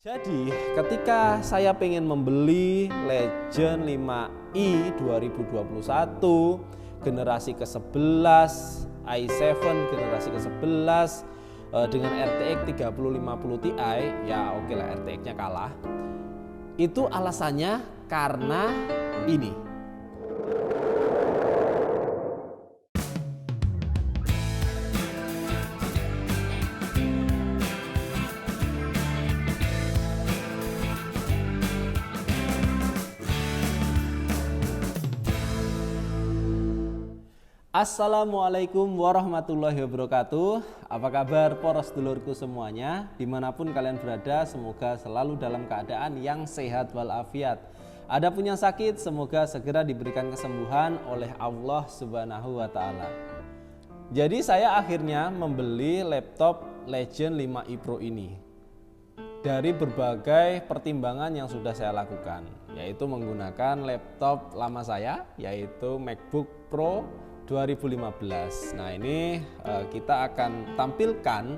Jadi ketika saya pengen membeli Legend 5i 2021 generasi ke-11 i7 generasi ke-11 dengan RTX 3050 Ti, ya oke lah RTX-nya kalah. Itu alasannya karena ini. Assalamualaikum warahmatullahi wabarakatuh. Apa kabar poros dulurku semuanya? Dimanapun kalian berada, semoga selalu dalam keadaan yang sehat walafiat. Ada pun yang sakit, semoga segera diberikan kesembuhan oleh Allah Subhanahu wa Ta'ala. Jadi saya akhirnya membeli laptop Legend 5i Pro ini dari berbagai pertimbangan yang sudah saya lakukan, yaitu menggunakan laptop lama saya, yaitu MacBook Pro 2015. Nah, ini kita akan tampilkan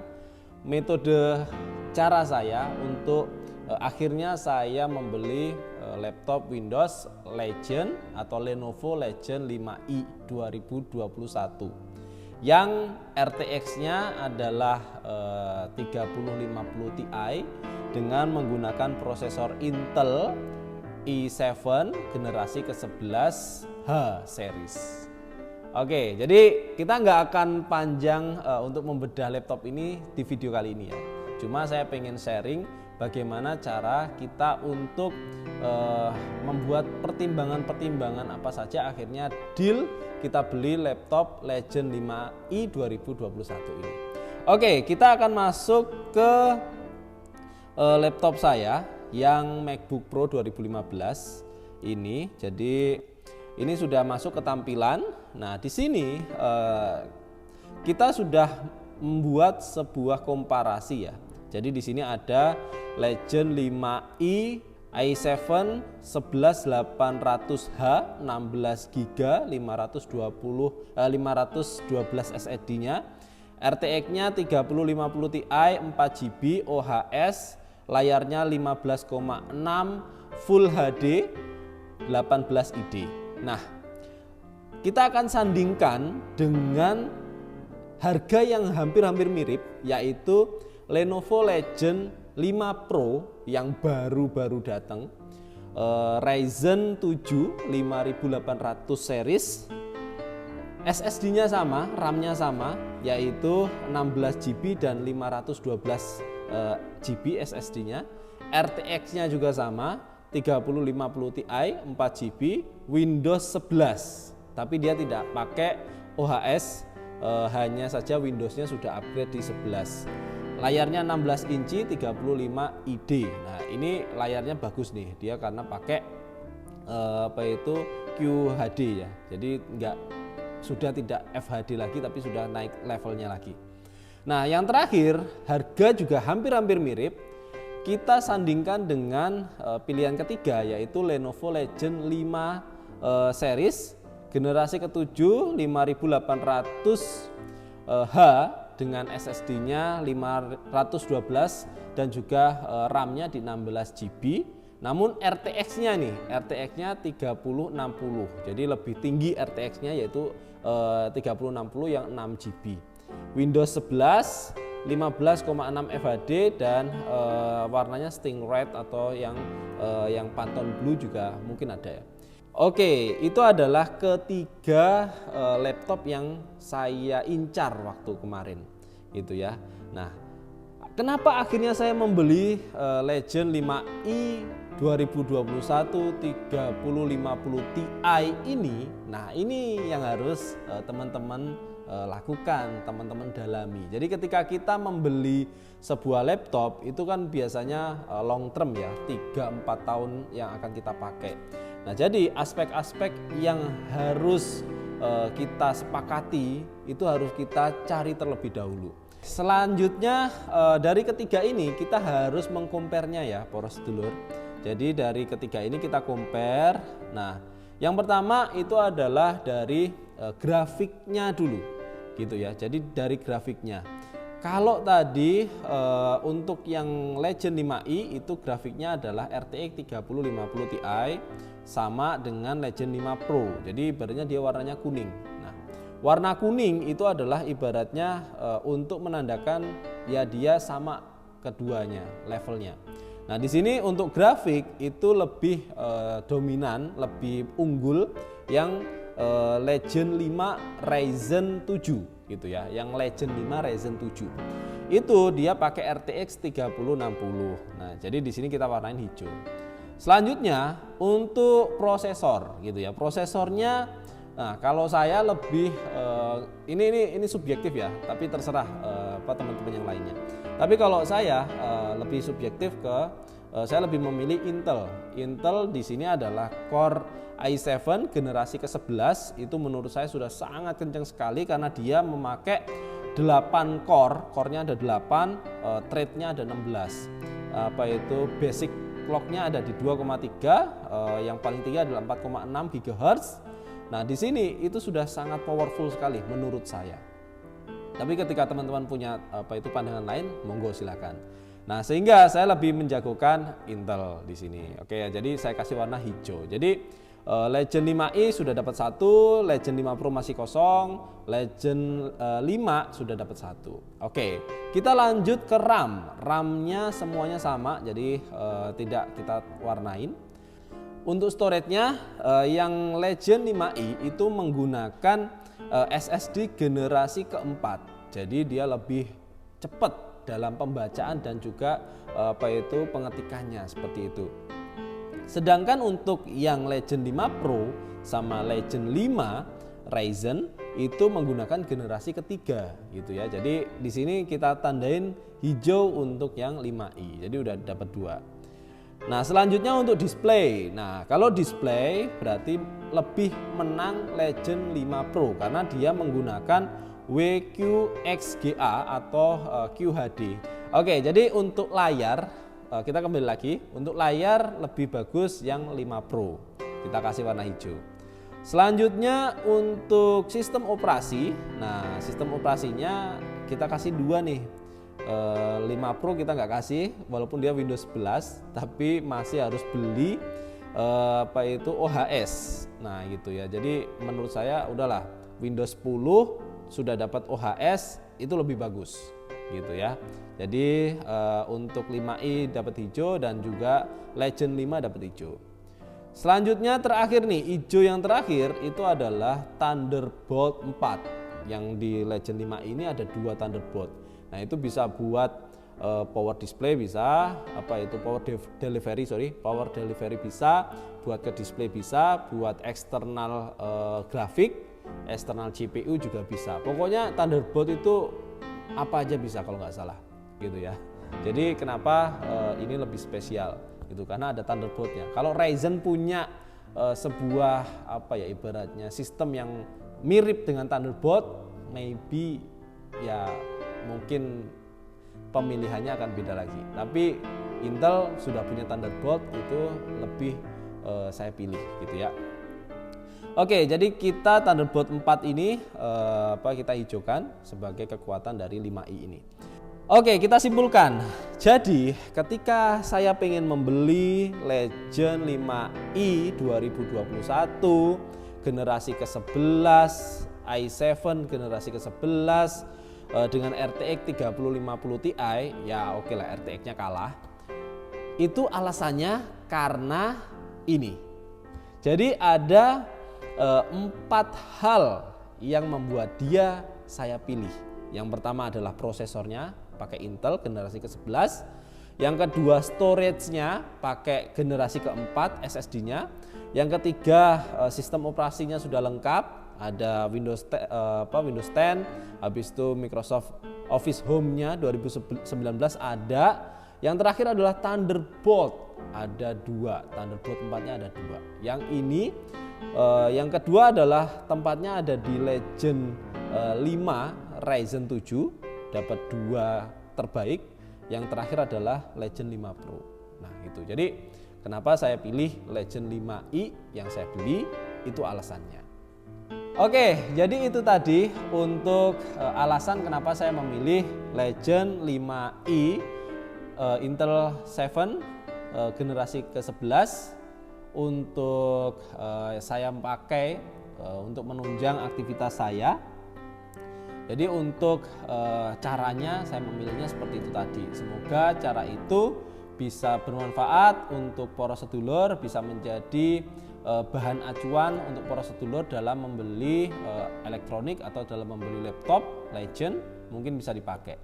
metode cara saya untuk akhirnya saya membeli laptop Windows Legend atau Lenovo Legend 5i 2021 yang RTX-nya adalah 3050 Ti dengan menggunakan prosesor Intel i7 generasi ke-11 H series. Oke, jadi kita nggak akan panjang untuk membedah laptop ini di video kali ini ya. Cuma saya pengen sharing bagaimana cara kita untuk membuat pertimbangan-pertimbangan apa saja akhirnya deal kita beli laptop Legend 5i 2021 ini. Oke, kita akan masuk ke laptop saya yang MacBook Pro 2015 ini. Jadi ini sudah masuk ke tampilan. Nah, di sini kita sudah membuat sebuah komparasi ya. Jadi di sini ada Legend 5i i7 11800H 16GB 512 SSD-nya, RTX-nya 3050 Ti 4GB OHS, layarnya 15,6 Full HD 18 ID. Nah, kita akan sandingkan dengan harga yang hampir-hampir mirip, yaitu Lenovo Legend 5 Pro yang baru-baru datang, Ryzen 7 5800 series, SSD-nya sama, RAM-nya sama, yaitu 16GB dan 512 GB SSD-nya, RTX-nya juga sama, 3050 Ti 4GB, Windows 11, tapi dia tidak pakai OHS, hanya saja Windows-nya sudah upgrade di 11. Layarnya 16 inci 35 ID. Nah, ini layarnya bagus nih, dia karena pakai QHD ya. Jadi sudah tidak FHD lagi, tapi sudah naik levelnya lagi. Nah, yang terakhir, harga juga hampir-hampir mirip. Kita sandingkan dengan pilihan ketiga, yaitu Lenovo Legend 5 series generasi ke-7 5800H dengan SSD-nya 512 dan juga RAM-nya di 16GB. Namun RTX-nya nih, RTX-nya 3060. Jadi lebih tinggi RTX-nya, yaitu 3060 yang 6GB. Windows 11 15,6 FHD dan warnanya Stingray atau yang Phantom Blue juga mungkin ada ya. Oke, itu adalah ketiga laptop yang saya incar waktu kemarin gitu ya. Nah, kenapa akhirnya saya membeli Legend 5i 2021 3050 Ti ini? Nah, ini yang harus teman-teman lakukan, teman-teman dalami. Jadi ketika kita membeli sebuah laptop itu kan biasanya long term ya, 3-4 tahun yang akan kita pakai. Nah, jadi aspek-aspek yang harus kita sepakati itu harus kita cari terlebih dahulu. Selanjutnya dari ketiga ini kita harus mengcompare-nya ya poros dulur. Jadi dari ketiga ini kita compare. Nah, yang pertama itu adalah dari grafiknya dulu gitu ya. Jadi dari grafiknya Kalau tadi untuk yang Legend 5i itu grafiknya adalah RTX 3050 Ti sama dengan Legend 5 Pro. Jadi ibaratnya dia warnanya kuning. Nah, warna kuning itu adalah ibaratnya untuk menandakan ya dia sama keduanya levelnya. Nah, di sini untuk grafik itu lebih dominan, lebih unggul yang Legend 5 Ryzen 7 gitu ya, yang Legend 5 Ryzen 7 itu dia pakai RTX 3060. Nah, jadi di sini kita warnain hijau. Selanjutnya untuk prosesor gitu ya, prosesornya, nah kalau saya lebih ini subjektif ya, tapi terserah teman-teman yang lainnya. Tapi kalau saya lebih subjektif saya lebih memilih Intel. Intel di sini adalah Core i7 generasi ke-11, itu menurut saya sudah sangat kencang sekali karena dia memakai 8 core-nya ada 8, thread-nya ada 16. Basic clock-nya ada di 2,3, yang paling tinggi adalah 4,6 GHz. Nah, di sini itu sudah sangat powerful sekali menurut saya. Tapi ketika teman-teman punya pandangan lain, monggo silakan. Nah, sehingga saya lebih menjagokan Intel di sini. Oke ya, jadi saya kasih warna hijau. Jadi Legend 5i sudah dapat 1, Legend 5 Pro masih kosong, Legend 5 sudah dapat 1. Oke, kita lanjut ke RAM. RAM-nya semuanya sama, jadi tidak kita warnain. Untuk storage-nya yang Legend 5i itu menggunakan SSD generasi keempat. Jadi dia lebih cepat dalam pembacaan dan juga pengetikannya seperti itu. Sedangkan untuk yang Legend 5 Pro sama Legend 5 Ryzen itu menggunakan generasi ketiga gitu ya. Jadi di sini kita tandain hijau untuk yang 5i. Jadi udah dapat 2. Nah, selanjutnya untuk display. Nah, kalau display berarti lebih menang Legend 5 Pro karena dia menggunakan WQXGA atau QHD. Oke, jadi untuk layar kita kembali lagi, untuk layar lebih bagus yang 5 Pro, kita kasih warna hijau. Selanjutnya untuk sistem operasi, nah sistem operasinya kita kasih 2 nih. 5 Pro kita nggak kasih, walaupun dia Windows 11, tapi masih harus beli OHS. Nah gitu ya, jadi menurut saya udahlah Windows 10 sudah dapat OHS itu lebih bagus gitu ya. Jadi untuk 5i dapat hijau dan juga Legend 5 dapat hijau. Selanjutnya terakhir nih, hijau yang terakhir itu adalah Thunderbolt 4. Yang di Legend 5i ini ada 2 Thunderbolt. Nah, itu bisa buat power display bisa, power delivery bisa, buat ke display bisa, buat eksternal grafik, eksternal CPU juga bisa. Pokoknya Thunderbolt itu apa aja bisa kalau nggak salah gitu ya. Jadi kenapa ini lebih spesial gitu, karena ada Thunderbolt-nya. Kalau Ryzen punya sebuah ibaratnya sistem yang mirip dengan Thunderbolt, maybe ya mungkin pemilihannya akan beda lagi. Tapi Intel sudah punya Thunderbolt, itu lebih saya pilih gitu ya. Oke, jadi kita Thunderbolt 4 ini kita hijaukan sebagai kekuatan dari 5i ini. Oke, kita simpulkan. Jadi, ketika saya pengen membeli Legend 5i 2021 generasi ke-11, i7 generasi ke-11 dengan RTX 3050 Ti, ya oke lah RTX-nya kalah. Itu alasannya karena ini. Jadi ada 4 hal yang membuat saya pilih. Yang pertama adalah prosesornya, pakai Intel generasi ke-11. Yang kedua storage-nya, pakai generasi ke-4 SSD-nya. Yang ketiga sistem operasinya sudah lengkap, ada Windows 10, habis itu Microsoft Office Home-nya 2019 ada. Yang terakhir adalah Thunderbolt, ada 2, Thunderbolt 4-nya ada 2. Yang ini yang kedua adalah tempatnya ada di Legend 5 Ryzen 7, dapat 2 terbaik. Yang terakhir adalah Legend 5 Pro. Nah itu, jadi kenapa saya pilih Legend 5i yang saya beli, itu alasannya. Oke, jadi itu tadi untuk alasan kenapa saya memilih Legend 5i Intel 7 generasi ke-11 untuk saya pakai untuk menunjang aktivitas saya. Jadi untuk caranya saya memilihnya seperti itu tadi. Semoga cara itu bisa bermanfaat untuk para sedulur, bisa menjadi bahan acuan untuk para sedulur dalam membeli elektronik atau dalam membeli laptop Legend, mungkin bisa dipakai.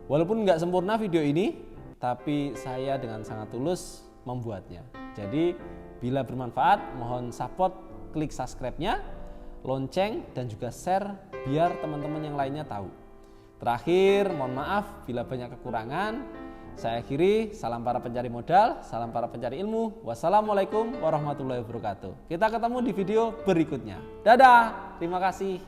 Walaupun nggak sempurna video ini, tapi saya dengan sangat tulus membuatnya. Jadi bila bermanfaat, mohon support, klik subscribe-nya, lonceng, dan juga share biar teman-teman yang lainnya tahu. Terakhir, mohon maaf bila banyak kekurangan. Saya akhiri, salam para pencari modal, salam para pencari ilmu. Wassalamualaikum warahmatullahi wabarakatuh. Kita ketemu di video berikutnya. Dadah, terima kasih.